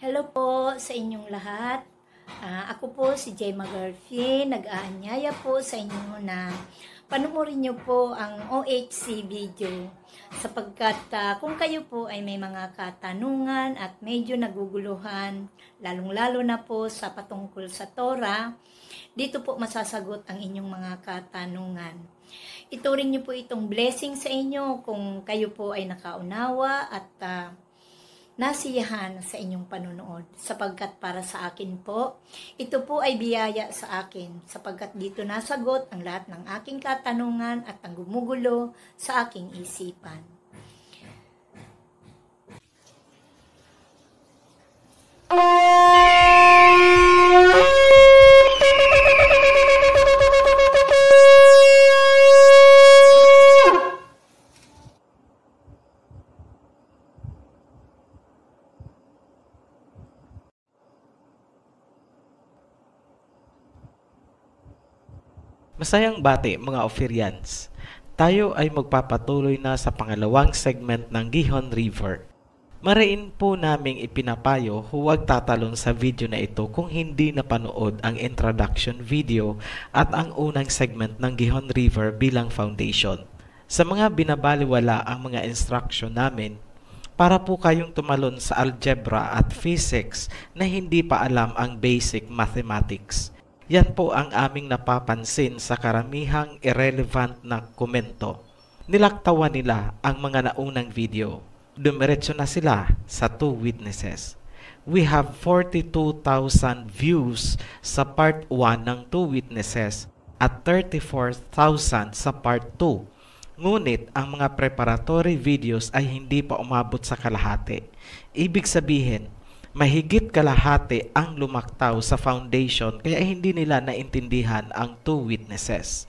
Hello po sa inyong lahat. Ako po si Jay Magarfi. Nag-aanyaya po sa inyo na panoorin niyo po ang OHC video sapagkat kung kayo po ay may mga katanungan at medyo naguguluhan, lalong-lalo na po sa patungkol sa Torah, dito po masasagot ang inyong mga katanungan. Ituring niyo po itong blessing sa inyo kung kayo po ay nakaunawa at nasiyahan sa inyong panonood sapagkat para sa akin po, ito po ay biyaya sa akin sapagkat dito nasagot ang lahat ng aking katanungan at ang gumugulo sa aking isipan. Masayang bati mga Ophirians. Tayo ay magpapatuloy na sa pangalawang segment ng Gihon River. Mariin po naming ipinapayo huwag tatalon sa video na ito kung hindi napanood ang introduction video at ang unang segment ng Gihon River bilang foundation. Sa mga binabaliwala ang mga instruction namin, para po kayong tumalon sa algebra at physics na hindi pa alam ang basic mathematics. Yan po ang aming napapansin sa karamihang irrelevant na komento. Nilaktawan nila ang mga naunang video. Dumiretso na sila sa 2 witnesses. We have 42,000 views sa part 1 ng 2 witnesses at 34,000 sa part 2. Ngunit ang mga preparatory videos ay hindi pa umabot sa kalahati. Ibig sabihin, mahigit kalahati ang lumaktaw sa foundation kaya hindi nila naintindihan ang 2 witnesses.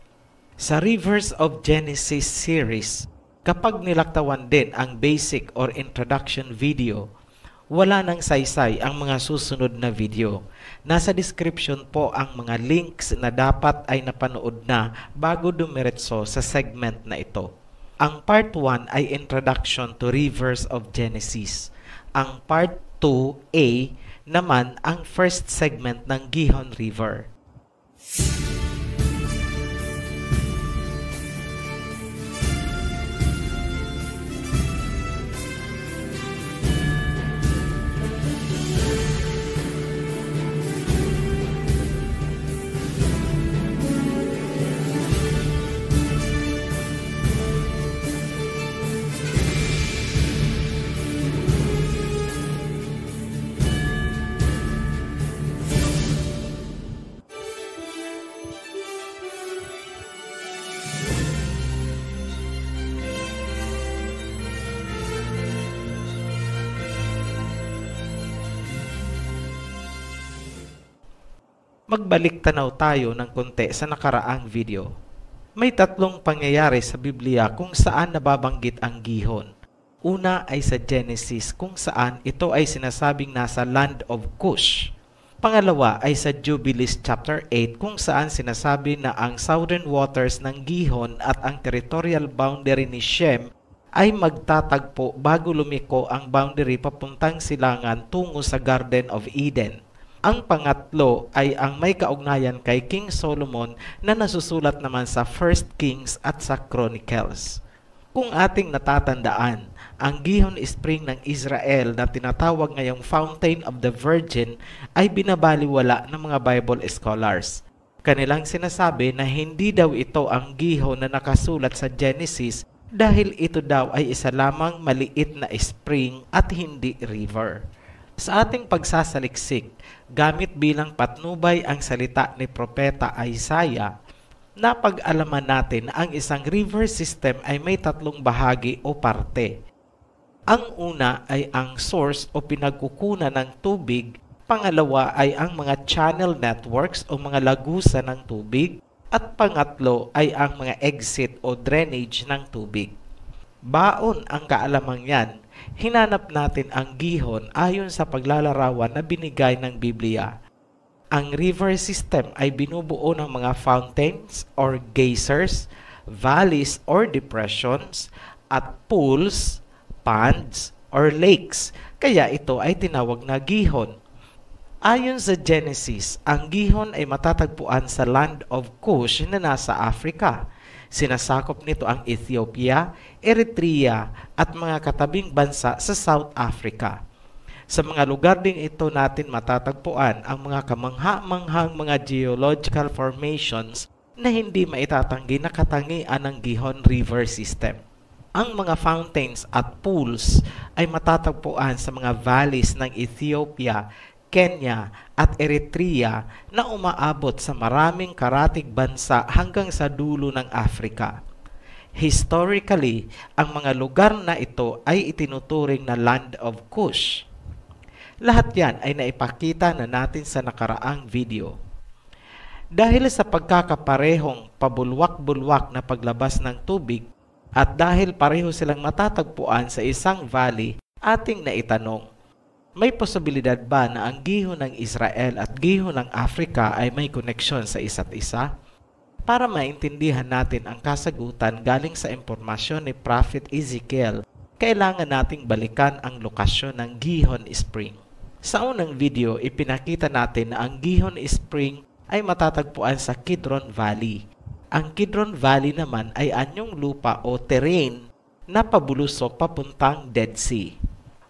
Sa Rivers of Genesis series, kapag nilaktawan din ang basic or introduction video, wala nang saysay ang mga susunod na video. Nasa description po ang mga links na dapat ay napanood na bago dumiretso sa segment na ito. Ang part 1 ay Introduction to Rivers of Genesis. Ang part 2A naman ang first segment ng Gihon River. Magbalik tanaw tayo ng konti sa nakaraang video. May 3 pangyayari sa Biblia kung saan nababanggit ang gihon. Una ay sa Genesis kung saan ito ay sinasabing nasa land of Cush. Pangalawa ay sa Jubilees chapter 8 kung saan sinasabi na ang southern waters ng Gihon at ang territorial boundary ni Shem ay magtatagpo bago lumiko ang boundary papuntang silangan tungo sa Garden of Eden. Ang pangatlo ay ang may kaugnayan kay King Solomon na nasusulat naman sa 1 Kings at sa Chronicles. Kung ating natatandaan, ang Gihon Spring ng Israel na tinatawag ngayong Fountain of the Virgin ay binabaliwala ng mga Bible scholars. Kanilang sinasabi na hindi daw ito ang Gihon na nakasulat sa Genesis dahil ito daw ay isa lamang maliit na spring at hindi river. Sa ating pagsasaliksik, gamit bilang patnubay ang salita ni Propeta Isaiah, napag-alaman natin ang isang river system ay may 3 bahagi o parte. Ang una ay ang source o pinagkukunan ng tubig, pangalawa ay ang mga channel networks o mga lagusan ng tubig, at pangatlo ay ang mga exit o drainage ng tubig. Baon ang kaalamang yan, hinanap natin ang gihon ayon sa paglalarawan na binigay ng Biblia. Ang river system ay binubuo ng mga fountains or geysers, valleys or depressions, at pools, ponds or lakes, kaya ito ay tinawag na gihon. Ayon sa Genesis, ang gihon ay matatagpuan sa land of Cush na nasa Africa. Sinasakop nito ang Ethiopia, Eritrea at mga katabing bansa sa South Africa. Sa mga lugar ding ito natin matatagpuan ang mga kamangha-manghang mga geological formations na hindi maitatanggi na katangian ng Gihon River System. Ang mga fountains at pools ay matatagpuan sa mga valleys ng Ethiopia, Kenya at Eritrea na umaabot sa maraming karatig bansa hanggang sa dulo ng Africa. Historically, ang mga lugar na ito ay itinuturing na Land of Cush. Lahat yan ay naipakita na natin sa nakaraang video. Dahil sa pagkakaparehong pabulwak-bulwak na paglabas ng tubig at dahil pareho silang matatagpuan sa isang valley, ating naitanong, may posibilidad ba na ang gihon ng Israel at gihon ng Africa ay may koneksyon sa isa't isa? Para maintindihan natin ang kasagutan galing sa impormasyon ni Prophet Ezekiel, kailangan nating balikan ang lokasyon ng Gihon Spring. Sa unang video, ipinakita natin na ang Gihon Spring ay matatagpuan sa Kidron Valley. Ang Kidron Valley naman ay anyong lupa o terrain na pabulusok papuntang Dead Sea.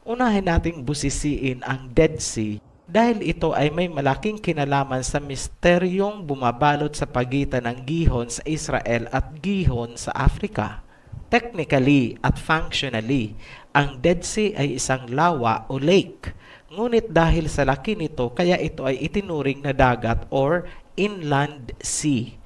Unahin nating busisiin ang Dead Sea dahil ito ay may malaking kinalaman sa misteryong bumabalot sa pagitan ng Gihon sa Israel at Gihon sa Africa. Technically at functionally, ang Dead Sea ay isang lawa o lake. Ngunit dahil sa laki nito, kaya ito ay itinuring na dagat or inland sea.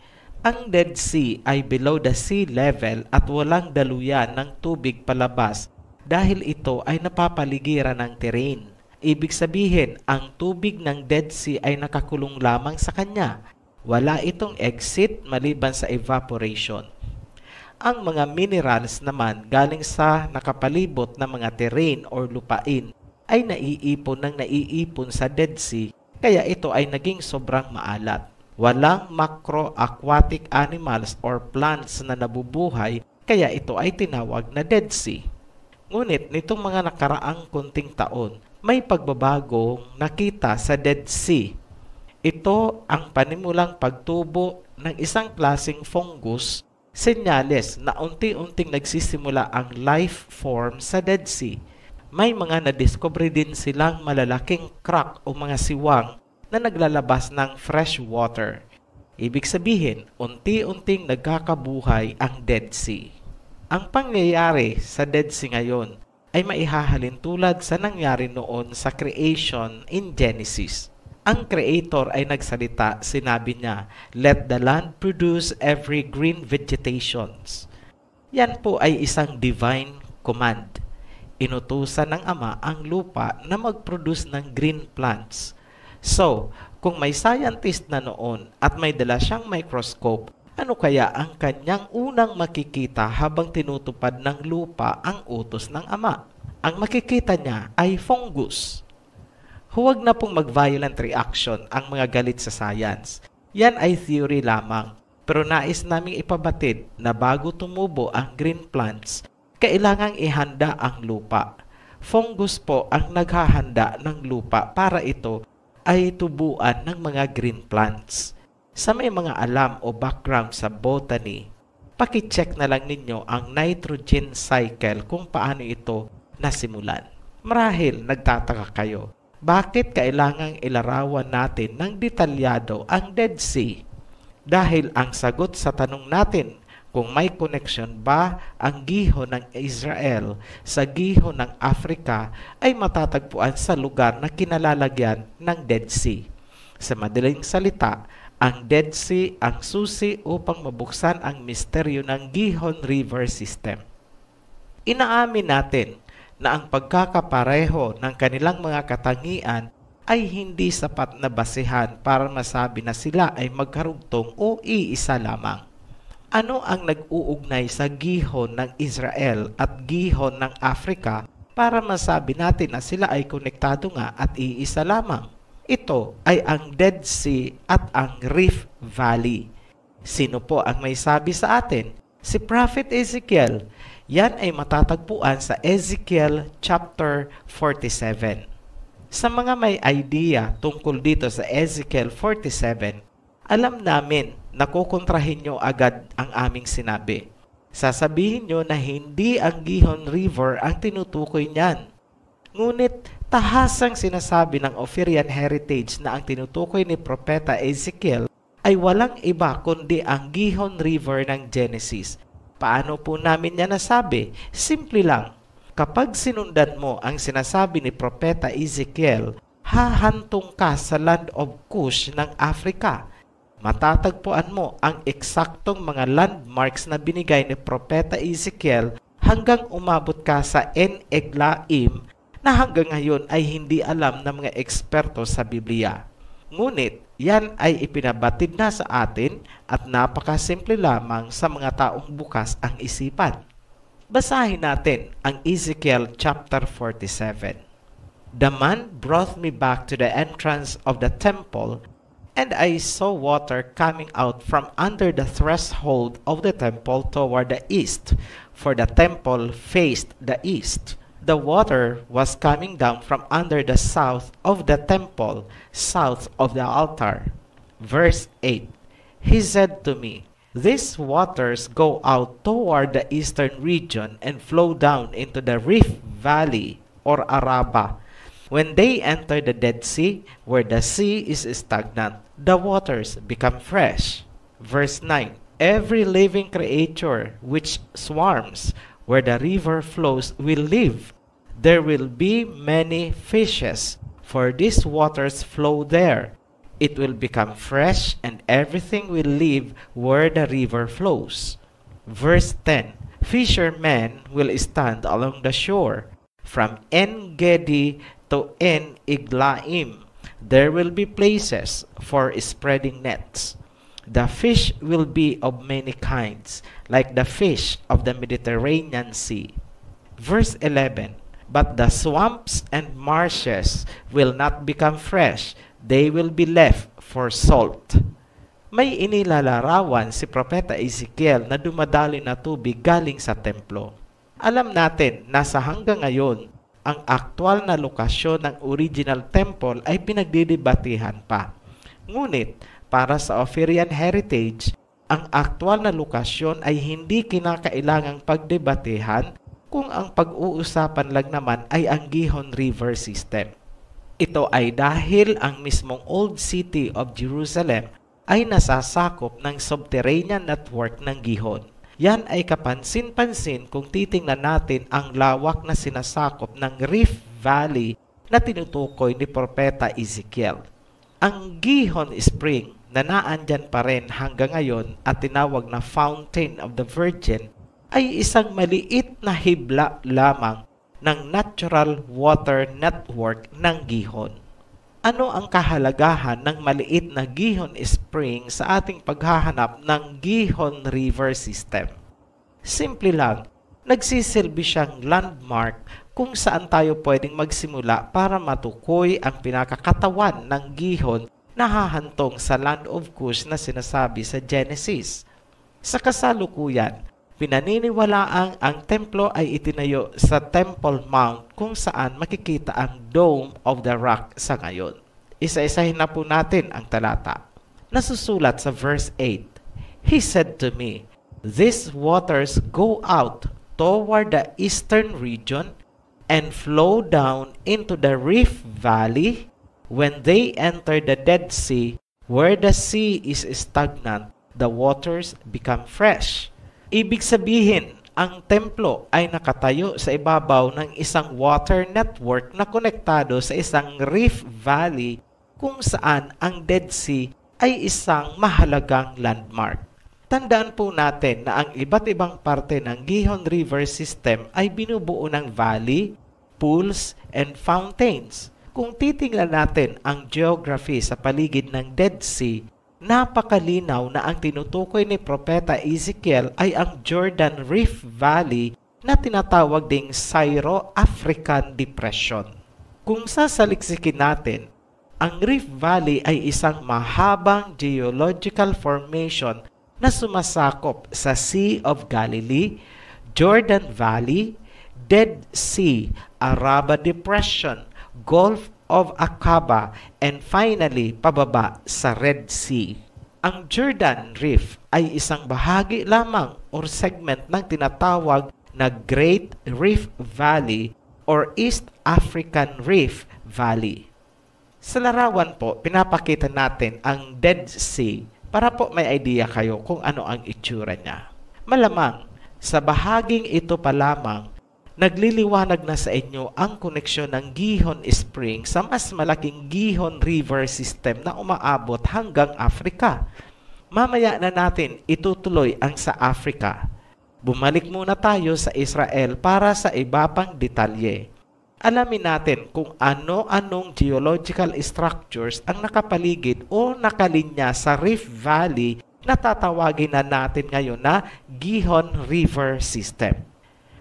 Ang Dead Sea ay below the sea level at walang daluyan ng tubig palabas dahil ito ay napapaligiran ng terrain. Ibig sabihin, ang tubig ng Dead Sea ay nakakulong lamang sa kanya. Wala itong exit maliban sa evaporation. Ang mga minerals naman galing sa nakapalibot na mga terrain or lupain ay naiipon sa Dead Sea, kaya ito ay naging sobrang maalat. Walang macro-aquatic animals or plants na nabubuhay, kaya ito ay tinawag na Dead Sea. Ngunit nitong mga nakaraang kunting taon, may pagbabagong nakita sa Dead Sea. Ito ang panimulang pagtubo ng isang klaseng fungus, senyales na unti-unting nagsisimula ang life form sa Dead Sea. May mga nadiscover din silang malalaking crack o mga siwang na naglalabas ng fresh water. Ibig sabihin, unti-unting nagkakabuhay ang Dead Sea. Ang pangyayari sa Dead Sea ngayon ay maihahalin tulad sa nangyari noon sa creation in Genesis. Ang Creator ay nagsalita, sinabi niya, "Let the land produce every green vegetations." Yan po ay isang divine command. Inutusan ng Ama ang lupa na mag-produce ng green plants. So, kung may scientist na noon at may dala siyang microscope, ano kaya ang kanyang unang makikita habang tinutupad ng lupa ang utos ng Ama? Ang makikita niya ay fungus. Huwag na pong mag-violent reaction ang mga galit sa science. Yan ay theory lamang. Pero nais naming ipabatid na bago tumubo ang green plants, kailangang ihanda ang lupa. Fungus po ang naghahanda ng lupa para ito ay tubuan ng mga green plants. Sa may mga alam o background sa botany, paki-check na lang ninyo ang nitrogen cycle kung paano ito nasimulan. Marahil nagtataka kayo, bakit kailangang ilarawan natin ng detalyado ang Dead Sea? Dahil ang sagot sa tanong natin kung may connection ba ang gihon ng Israel sa gihon ng Africa ay matatagpuan sa lugar na kinalalagyan ng Dead Sea. Sa madaling salita, ang Dead Sea ang susi upang mabuksan ang misteryo ng Gihon River System. Inaamin natin na ang pagkakapareho ng kanilang mga katangian ay hindi sapat na basehan para masabi na sila ay magkarugtong o iisa lamang. Ano ang nag-uugnay sa gihon ng Israel at gihon ng Africa para masabi natin na sila ay konektado nga at iisa lamang? Ito ay ang Dead Sea at ang Rift Valley. Sino po ang may sabi sa atin? Si Prophet Ezekiel. Yan ay matatagpuan sa Ezekiel chapter 47. Sa mga may idea tungkol dito sa Ezekiel 47, alam namin na kukontrahin nyo agad ang aming sinabi. Sasabihin nyo na hindi ang Gihon River ang tinutukoy niyan. Ngunit tahasang sinasabi ng Ophirian Heritage na ang tinutukoy ni Propeta Ezekiel ay walang iba kundi ang Gihon River ng Genesis. Paano po namin yan nasabi? Simple lang. Kapag sinundan mo ang sinasabi ni Propeta Ezekiel, hahantong ka sa land of Cush ng Africa. Matatagpuan mo ang eksaktong mga landmarks na binigay ni Propeta Ezekiel hanggang umabot ka sa En-Eglaim na hanggang ngayon ay hindi alam ng mga eksperto sa Biblia. Ngunit, yan ay ipinabatid na sa atin at napakasimple lamang sa mga taong bukas ang isipan. Basahin natin ang Ezekiel chapter 47. The man brought me back to the entrance of the temple, and I saw water coming out from under the threshold of the temple toward the east, for the temple faced the east. The water was coming down from under the south of the temple, south of the altar. Verse 8. He said to me, These waters go out toward the eastern region and flow down into the Rift Valley, or Araba. When they enter the Dead Sea, where the sea is stagnant, the waters become fresh. Verse 9. Every living creature which swarms where the river flows will live. There will be many fishes, for these waters flow there. It will become fresh, and everything will live where the river flows. Verse 10. Fishermen will stand along the shore, from En-Gedi to En-Eglaim. There will be places for spreading nets. The fish will be of many kinds, like the fish of the Mediterranean Sea. Verse 11. But the swamps and marshes will not become fresh. They will be left for salt. May inilalarawan si Propeta Ezekiel na dumadaloy na tubig galing sa templo. Alam natin na sa hanggang ngayon, ang aktwal na lokasyon ng original temple ay pinagdidebatihan pa. Ngunit, para sa Ophirian Heritage, ang aktwal na lokasyon ay hindi kinakailangang pagdebatehan kung ang pag-uusapan lang naman ay ang Gihon River System. Ito ay dahil ang mismong Old City of Jerusalem ay nasasakop ng subterranean network ng Gihon. Yan ay kapansin-pansin kung titingnan natin ang lawak na sinasakop ng Rift Valley na tinutukoy ni Propeta Ezekiel. Ang Gihon Spring na naandyan pa rin hanggang ngayon at tinawag na Fountain of the Virgin ay isang maliit na hibla lamang ng natural water network ng Gihon. Ano ang kahalagahan ng maliit na Gihon Spring sa ating paghahanap ng Gihon River System? Simple lang, nagsisilbi siyang landmark kung saan tayo pwedeng magsimula para matukoy ang pinakakatawan ng Gihon na hahantong sa Land of Cush na sinasabi sa Genesis. Sa kasalukuyan, pinaniniwalaang ang templo ay itinayo sa Temple Mount kung saan makikita ang Dome of the Rock sa ngayon. Isa-isahin na po natin ang talata. Nasusulat sa verse 8, He said to me, These waters go out toward the eastern region and flow down into the Rift Valley. When they enter the Dead Sea, where the sea is stagnant, the waters become fresh. Ibig sabihin, ang templo ay nakatayo sa ibabaw ng isang water network na konektado sa isang Rift Valley kung saan ang Dead Sea ay isang mahalagang landmark. Tandaan po natin na ang iba't ibang parte ng Gihon River System ay binubuo ng valley, pools, and fountains. Kung titingnan natin ang geography sa paligid ng Dead Sea, napakalinaw na ang tinutukoy ni Propeta Ezekiel ay ang Jordan Rift Valley na tinatawag ding Syro-African Depression. Kung sasaliksikin natin, ang Rift Valley ay isang mahabang geological formation na sumasakop sa Sea of Galilee, Jordan Valley, Dead Sea, Araba Depression, Gulf of Aqaba, and finally pababa sa Red Sea. Ang Jordan Rift ay isang bahagi lamang or segment ng tinatawag na Great Rift Valley or East African Rift Valley. Sa larawan po, pinapakita natin ang Dead Sea para po may idea kayo kung ano ang itsura niya. Malamang, sa bahaging ito pa lamang, nagliliwanag na sa inyo ang koneksyon ng Gihon Spring sa mas malaking Gihon River System na umaabot hanggang Africa. Mamaya na natin itutuloy ang sa Africa. Bumalik muna tayo sa Israel para sa iba pang detalye. Alamin natin kung ano-anong geological structures ang nakapaligid o nakalinya sa Rift Valley na tatawagin na natin ngayon na Gihon River System.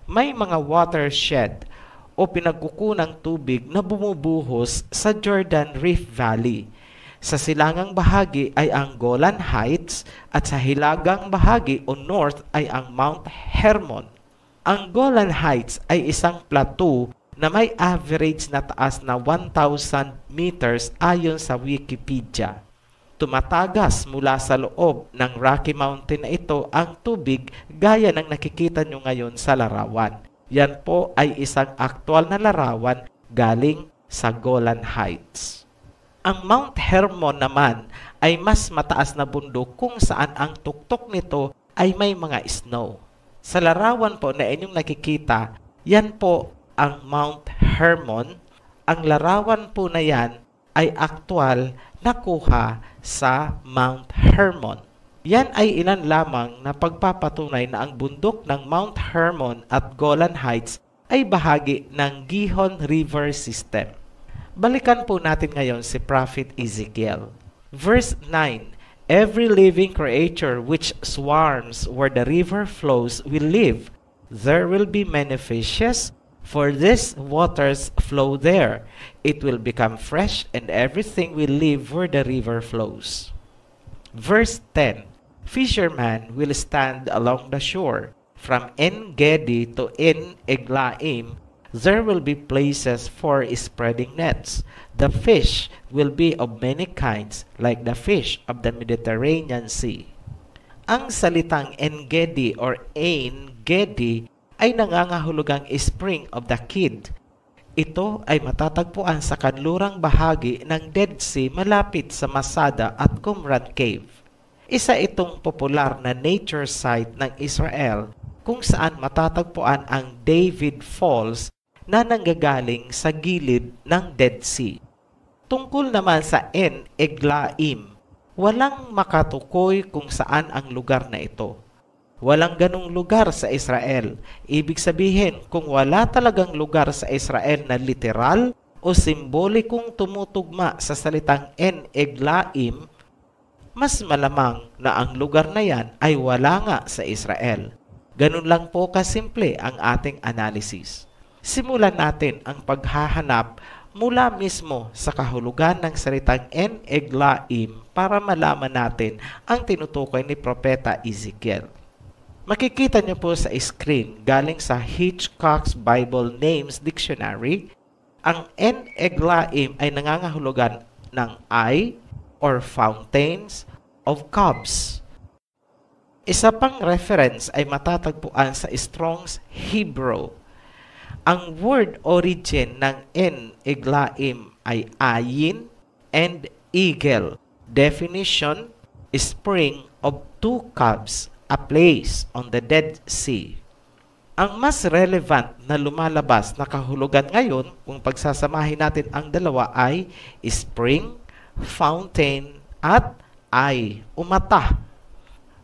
May mga watershed o pinagkukunang tubig na bumubuhos sa Jordan Rift Valley. Sa silangang bahagi ay ang Golan Heights at sa hilagang bahagi o north ay ang Mount Hermon. Ang Golan Heights ay isang plateau na may average na taas na 1,000 meters ayon sa Wikipedia. Tumatagas mula sa loob ng Rocky Mountain na ito ang tubig gaya ng nakikita nyo ngayon sa larawan. Yan po ay isang aktwal na larawan galing sa Golan Heights. Ang Mount Hermon naman ay mas mataas na bundok kung saan ang tuktok nito ay may mga snow. Sa larawan po na inyong nakikita, yan po ang Mount Hermon. Ang larawan po na yan ay aktwal nakuha sa Mount Hermon. Yan ay ilan lamang na pagpapatunay na ang bundok ng Mount Hermon at Golan Heights ay bahagi ng Gihon River System. Balikan po natin ngayon si Prophet Ezekiel. Verse 9, every living creature which swarms where the river flows will live. There will be many fishes, for these waters flow there. It will become fresh, and everything will live where the river flows. Verse 10, fishermen will stand along the shore. From En-Gedi to En-Eglaim, there will be places for spreading nets. The fish will be of many kinds, like the fish of the Mediterranean Sea. Ang salitang En-Gedi or En-Gedi ay nangangahulugang Spring of the Kid. Ito ay matatagpuan sa kanlurang bahagi ng Dead Sea malapit sa Masada at Qumran Cave. Isa itong popular na nature site ng Israel kung saan matatagpuan ang David Falls na nanggagaling sa gilid ng Dead Sea. Tungkol naman sa En-Eglaim, walang makatukoy kung saan ang lugar na ito. Walang ganong lugar sa Israel. Ibig sabihin, kung wala talagang lugar sa Israel na literal o simbolikong tumutugma sa salitang En-Eglaim, mas malamang na ang lugar na yan ay wala nga sa Israel. Ganun lang po kasimple ang ating analysis. Simulan natin ang paghahanap mula mismo sa kahulugan ng salitang En-Eglaim para malaman natin ang tinutukoy ni Propeta Ezekiel. Makikita niyo po sa screen galing sa Hitchcock's Bible Names Dictionary, ang En-Eglaim ay nangangahulugan ng eye or fountains of cubs. Isa pang reference ay matatagpuan sa Strong's Hebrew. Ang word origin ng En-Eglaim ay ayin and eagle. Definition, spring of two cubs, a place on the Dead Sea. Ang mas relevant na lumalabas na kahulugan ngayon kung pagsasamahin natin ang dalawa ay spring, fountain, at eye, mata.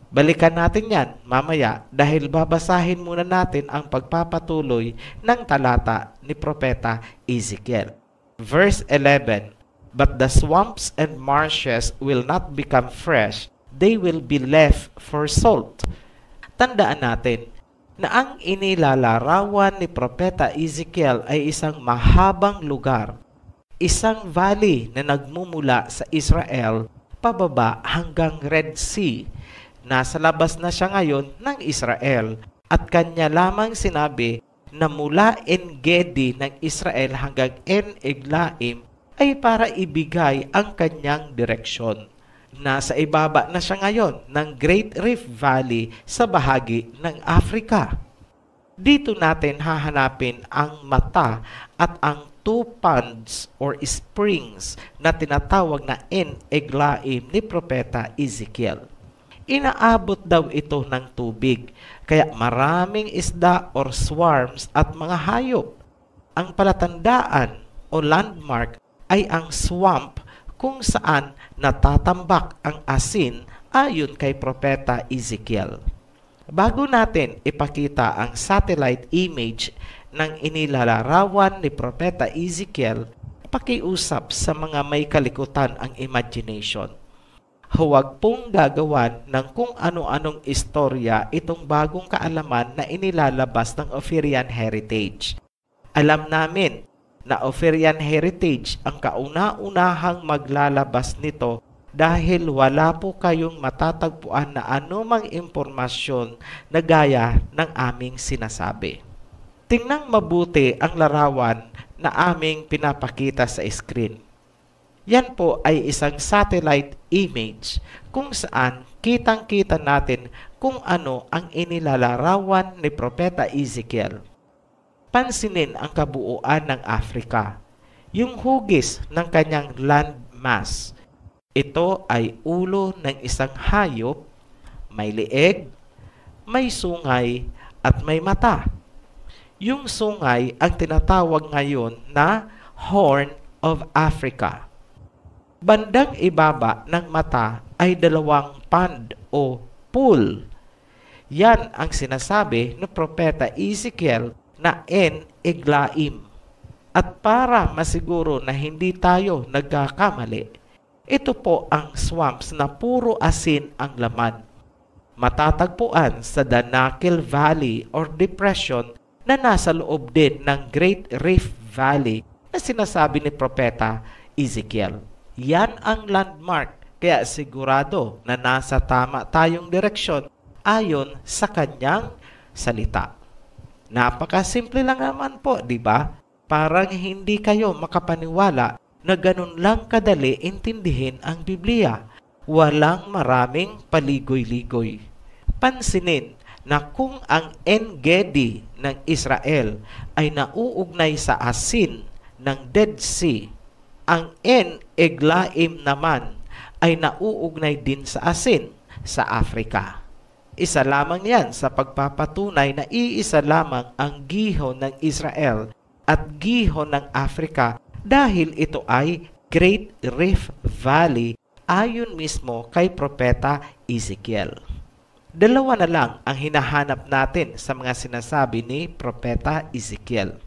Balikan natin yan mamaya dahil babasahin muna natin ang pagpapatuloy ng talata ni Propeta Ezekiel. Verse 11, but the swamps and marshes will not become fresh, they will be left for salt. Tandaan natin na ang inilalarawan ni Propeta Ezekiel ay isang mahabang lugar, isang valley na nagmumula sa Israel pababa hanggang Red Sea. Nasa labas na siya ngayon ng Israel at kanya lamang sinabi na mula En-Gedi ng Israel hanggang En-Eglaim ay para ibigay ang kanyang direksyon. Nasa ibaba na siya ngayon ng Great Rift Valley sa bahagi ng Africa. Dito natin hahanapin ang mata at ang two ponds or springs na tinatawag na En-Eglaim ni Propeta Ezekiel. Inaabot daw ito ng tubig, kaya maraming isda or swarms at mga hayop. Ang palatandaan o landmark ay ang swamp kung saan natatambak ang asin ayon kay Propeta Ezekiel. Bago natin ipakita ang satellite image ng inilalarawan ni Propeta Ezekiel, pakiusap sa mga may kalikutan ang imagination. Huwag pong gagawan ng kung ano-anong istorya itong bagong kaalaman na inilalabas ng Ophirian Heritage. Alam namin na Ophirian Heritage ang kauna-unahang maglalabas nito dahil wala po kayong matatagpuan na anumang impormasyon na gaya ng aming sinasabi. Tingnan mabuti ang larawan na aming pinapakita sa screen. Yan po ay isang satellite image kung saan kitang-kita natin kung ano ang inilalarawan ni Propeta Ezekiel. Pansinin ang kabuuan ng Africa, yung hugis ng kanyang landmass. Ito ay ulo ng isang hayop, may leeg, may sungay at may mata. Yung sungay ang tinatawag ngayon na Horn of Africa. Bandang ibaba ng mata ay dalawang pond o pool. Yan ang sinasabi ng Propeta Ezekiel na En-Eglaim. At para masiguro na hindi tayo nagkakamali, ito po ang swamps na puro asin ang laman. Matatagpuan sa Danakil Valley or Depression na nasa loob din ng Great Rift Valley na sinasabi ni Propeta Ezekiel. Yan ang landmark, kaya sigurado na nasa tama tayong direksyon ayon sa kanyang salita. Napakasimple lang naman po, di ba? Parang hindi kayo makapaniwala na ganun lang kadali intindihin ang Biblia. Walang maraming paligoy-ligoy. Pansinin na kung ang En-Gedi ng Israel ay nauugnay sa asin ng Dead Sea, ang En-Eglaim naman ay nauugnay din sa asin sa Africa. Isa lamang yan sa pagpapatunay na iisa lamang ang gihon ng Israel at gihon ng Africa dahil ito ay Great Rift Valley ayon mismo kay Propeta Ezekiel. Dalawa na lang ang hinahanap natin sa mga sinasabi ni Propeta Ezekiel.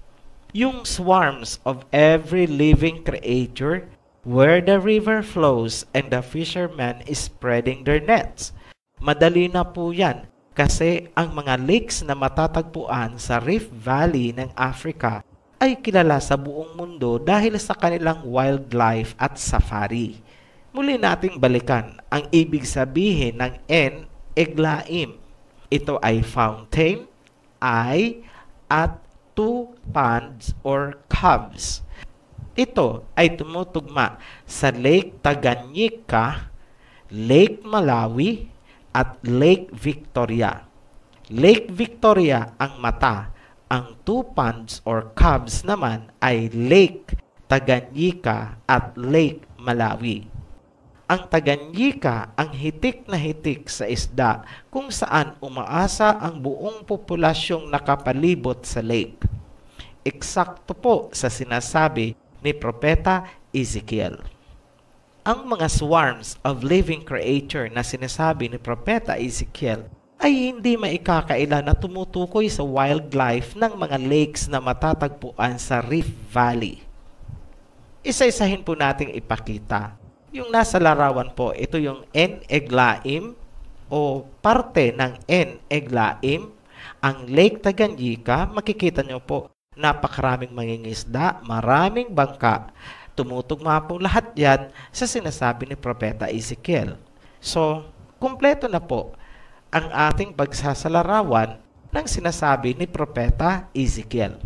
Yung swarms of every living creature where the river flows and the fishermen is spreading their nets. Madali na po yan kasi ang mga lakes na matatagpuan sa Rift Valley ng Africa ay kilala sa buong mundo dahil sa kanilang wildlife at safari. Muli nating balikan ang ibig sabihin ng En-Eglaim. Ito ay fountain, eye, at two ponds or caves. Ito ay tumutugma sa Lake Tanganyika, Lake Malawi, at Lake Victoria. Lake Victoria ang mata. Ang two ponds or caves naman ay Lake Tanganyika at Lake Malawi. Ang Tanganyika ang hitik na hitik sa isda kung saan umaasa ang buong populasyong nakapalibot sa lake. Eksakto po sa sinasabi ni Propeta Ezekiel. Ang mga swarms of living creature na sinasabi ni Propeta Ezekiel ay hindi maikakaila na tumutukoy sa wildlife ng mga lakes na matatagpuan sa Rift Valley. Isa-isahin po nating ipakita. Yung nasa larawan po, ito yung En-Eglaim o parte ng En-Eglaim. Ang Lake Tanganyika, makikita nyo po, napakaraming mangingisda, maraming bangka. Tumutugma po lahat yan sa sinasabi ni Propeta Ezekiel. So, kumpleto na po ang ating pagsasalarawan ng sinasabi ni Propeta Ezekiel.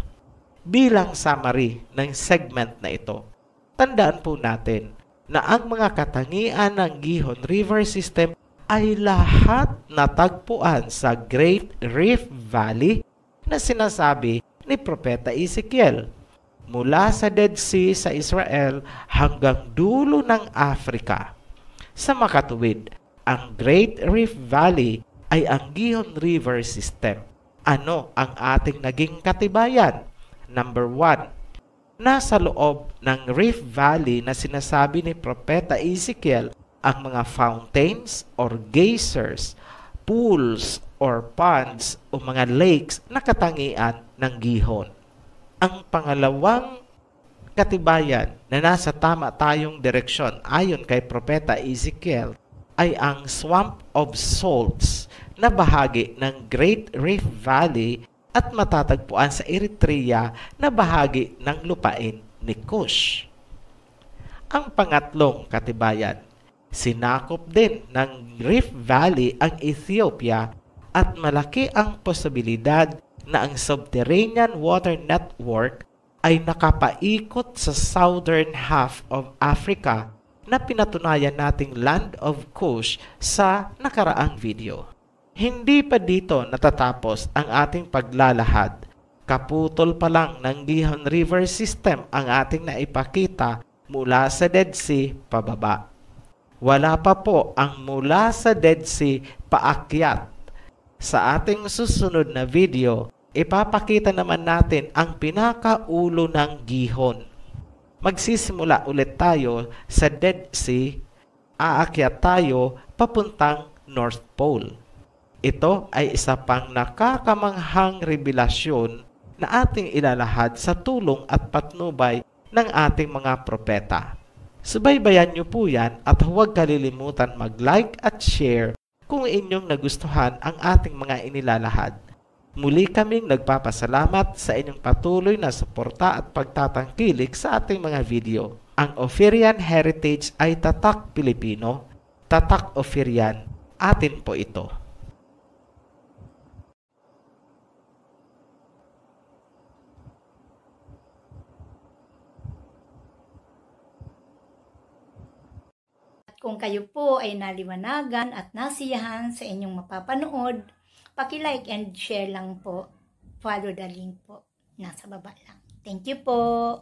Bilang summary ng segment na ito, tandaan po natin na ang mga katangian ng Gihon River System ay lahat natagpuan sa Great Rift Valley na sinasabi ni Propeta Ezekiel. Mula sa Dead Sea sa Israel hanggang dulo ng Africa. Sa makatuwid, ang Great Rift Valley ay ang Gihon River System. Ano ang ating naging katibayan? Number 1, nasa loob ng Rift Valley na sinasabi ni Propeta Ezekiel ang mga fountains or geysers, pools or ponds o mga lakes na katangian ng Gihon. Ang pangalawang katibayan na nasa tama tayong direksyon ayon kay Propeta Ezekiel ay ang Swamp of Salts na bahagi ng Great Rift Valley at matatagpuan sa Eritrea na bahagi ng lupain ni Cush. Ang pangatlong katibayan, sinakop din ng Rift Valley ang Ethiopia at malaki ang posibilidad na ang subterranean water network ay nakapaikot sa southern half of Africa na pinatunayan nating Land of Cush sa nakaraang video. Hindi pa dito natatapos ang ating paglalahad. Kaputol pa lang ng Gihon River System ang ating naipakita mula sa Dead Sea pababa. Wala pa po ang mula sa Dead Sea paakyat. Sa ating susunod na video, ipapakita naman natin ang pinakaulo ng Gihon. Magsisimula ulit tayo sa Dead Sea, aakyat tayo papuntang North Pole. Ito ay isa pang nakakamanghang revelasyon na ating ilalahad sa tulong at patnubay ng ating mga propeta. Subaybayan niyo po yan at huwag kalilimutan mag-like at share kung inyong nagustuhan ang ating mga inilalahad. Muli kaming nagpapasalamat sa inyong patuloy na suporta at pagtatangkilik sa ating mga video. Ang Ophirian Heritage ay tatak Pilipino, tatak Ophirian, atin po ito. Kung kayo po ay naliwanagan at nasiyahan sa inyong mapapanood, paki-like and share lang po. Follow the link po. Nasa baba lang. Thank you po.